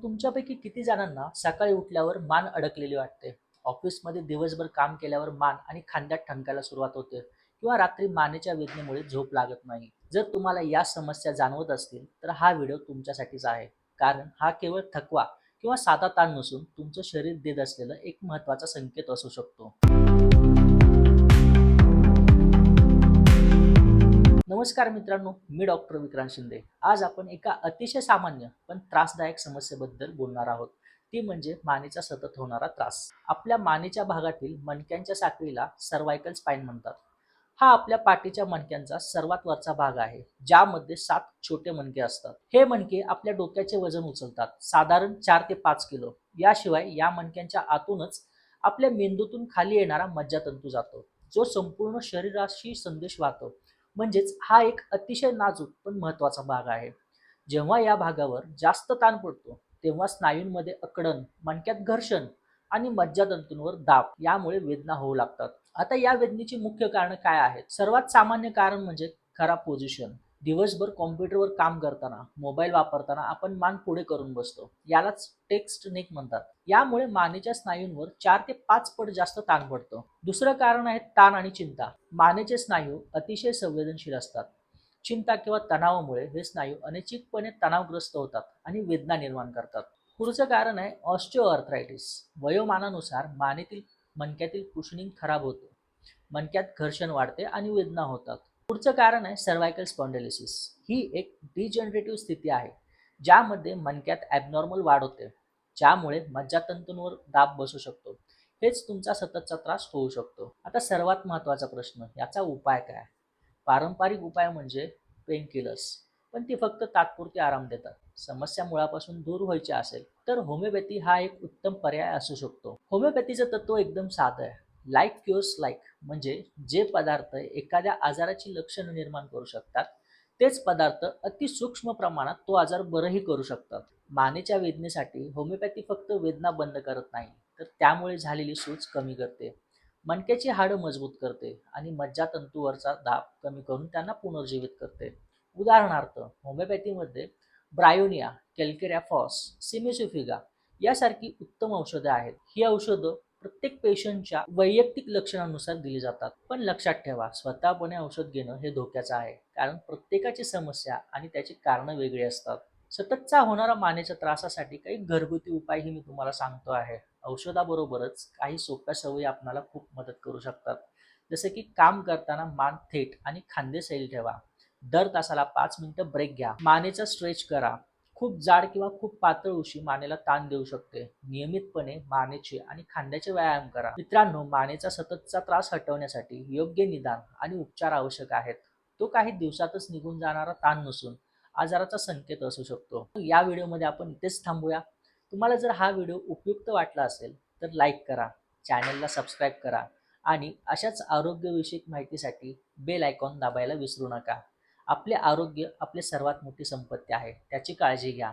तुमच्यापैकी किती जणांना सकाळी उठल्यावर मान अडकलेली वाटते? ऑफिसमध्ये दिवसभर काम केल्यावर मान आणि खांद्यात ठणकायला सुरुवात होते किंवा रात्री मानेच्या वेदनेमुळे झोप लागत नाही. जर तुम्हाला या समस्या जाणवत असतील तर हा व्हिडिओ तुमच्यासाठीच आहे. कारण हा केवळ थकवा किंवा साधा ताण नसून तुमचं शरीर देत असलेलं एक महत्त्वाचा संकेत असू शकतो. नमस्कार मित्रांनो, मी डॉक्टर विक्रांत शिंदे. आज आपण एका अतिशय सामान्य पण त्रासदायक समस्येबद्दल बोलणार आहोत. ती म्हणजे मानेचा सतत होणारा त्रास. आपल्या मानेच्या भागातील मणक्यांच्या साखळीला सर्व्हायकल स्पाइन म्हणतात. हा आपल्या पाठीच्या मणक्यांचा सर्वात वरचा भाग आहे, ज्यामध्ये 7 छोटे मणके असतात. हे मणके आपल्या डोक्याचे वजन उचलतात, साधारण 4 ते 5 किलो. याशिवाय या मणक्यांच्या आतूनच आपल्या मेंदूतून खाली येणारा मज्जातंतू जातो, जो संपूर्ण शरीराशी संदेश वाहतो. म्हणजेच हा एक अतिशय नाजूक पण महत्त्वाचा भाग आहे. जेव्हा या भागावर जास्त ताण पडतो, तेव्हा स्नायूंमध्ये अकडन, मणक्यात घर्षण आणि मज्जातंतूंवर दाब यामुळे वेदना होऊ लागतात. आता या वेदनेची मुख्य कारण काय आहेत? सर्वात सामान्य कारण म्हणजे खराब पोझिशन. दिवसभर कॉम्प्युटरवर काम करताना, मोबाईल वापरताना आपण मान पुढे करून बसतो. यालाच टेक्स्ट नेक म्हणतात. यामुळे मानेच्या स्नायूंवर 4 ते 5 पट जास्त ताण पडतो. दुसरं कारण आहे ताण आणि चिंता. मानेचे स्नायू अतिशय संवेदनशील असतात. चिंता किंवा तणावामुळे हे स्नायू अनिश्चितपणे तणावग्रस्त होतात आणि वेदना निर्माण करतात. पुढचं कारण आहे ऑस्टिओआर्थरायटिस. वयोमानानुसार मानेतील मणक्यातील कुशनिंग खराब होते, मणक्यात घर्षण वाढते आणि वेदना होतात. पुढचं कारण आहे सर्व्हायकल स्पॉन्डिलोसिस. ही एक डिजनरेटिव्ह स्थिती आहे, ज्यामध्ये मणक्यात ॲबनॉर्मल वाढ होते, ज्यामुळे मज्जातंतूंवर दाब बसू शकतो. हेच तुमचा सततचा त्रास होऊ शकतो. आता सर्वात महत्त्वाचा प्रश्न, याचा उपाय काय? पारंपरिक उपाय म्हणजे पेनकिलर्स, पण ती फक्त तात्पुरते आराम देतात. समस्या मुळापासून दूर व्हायची असेल तर होमिओपॅथी हा एक उत्तम पर्याय असू शकतो. होमिओपॅथीचं तत्व एकदम साधं आहे. लाईक क्युअर्स लाईक, म्हणजे जे पदार्थ एखाद्या आजाराची लक्षणं निर्माण करू शकतात, तेच पदार्थ अतिसूक्ष्म प्रमाणात तो आजार बरंही करू शकतात. मानेच्या वेदनेसाठी होमिओपॅथी फक्त वेदना बंद करत नाही, तर त्यामुळे झालेली सूज कमी करते, मणक्याची हाडं मजबूत करते आणि मज्जातंतूवरचा दाब कमी करून त्यांना पुनर्जीवित करते. उदाहरणार्थ, होमिओपॅथीमध्ये ब्रायोनिया, कॅल्केरिया फॉस, सिमिसोफिगा यासारखी उत्तम औषधं आहेत. ही औषधं प्रत्येक पेशंटच्या वैयक्तिक लक्षणानुसार दिली जातात. पण लक्षात ठेवा, स्वतःपणे औषध घेणं हे धोक्याचं आहे, कारण प्रत्येकाची समस्या आणि त्याची कारणं वेगळी असतात. सततचा होणारा मानेच्या त्रासासाठी काही घरगुती उपायही मी तुम्हाला सांगतो आहे. औषधाबरोबरच काही सोप्या सवयी आपल्याला खूप मदत करू शकतात. जसं की काम करताना मान थेट आणि खांदे सैल ठेवा. दर तासाला 5 मिनिटं ब्रेक घ्या. मानेचा स्ट्रेच करा. खूप जाड किंवा खूप पातळ उशी मानेला ताण देऊ शकते. नियमितपणे मानेचे आणि खांद्याचे व्यायाम करा. मित्रांनो, मानेचा सततचा त्रास हटवण्यासाठी योग्य निदान आणि उपचार आवश्यक आहेत. तो काही दिवसातच निघून जाणारा ताण नसून आजाराचा संकेत असू शकतो. या व्हिडिओमध्ये आपण इथेच थांबूया. तुम्हाला जर हा व्हिडिओ उपयुक्त वाटला असेल तर लाईक करा, चॅनलला सबस्क्राईब करा आणि अशाच आरोग्यविषयक माहितीसाठी बेल आयकॉन दाबायला विसरू नका. आपले आरोग्य आपली सर्वात मोठी संपत्ती आहे. त्याची काळजी घ्या.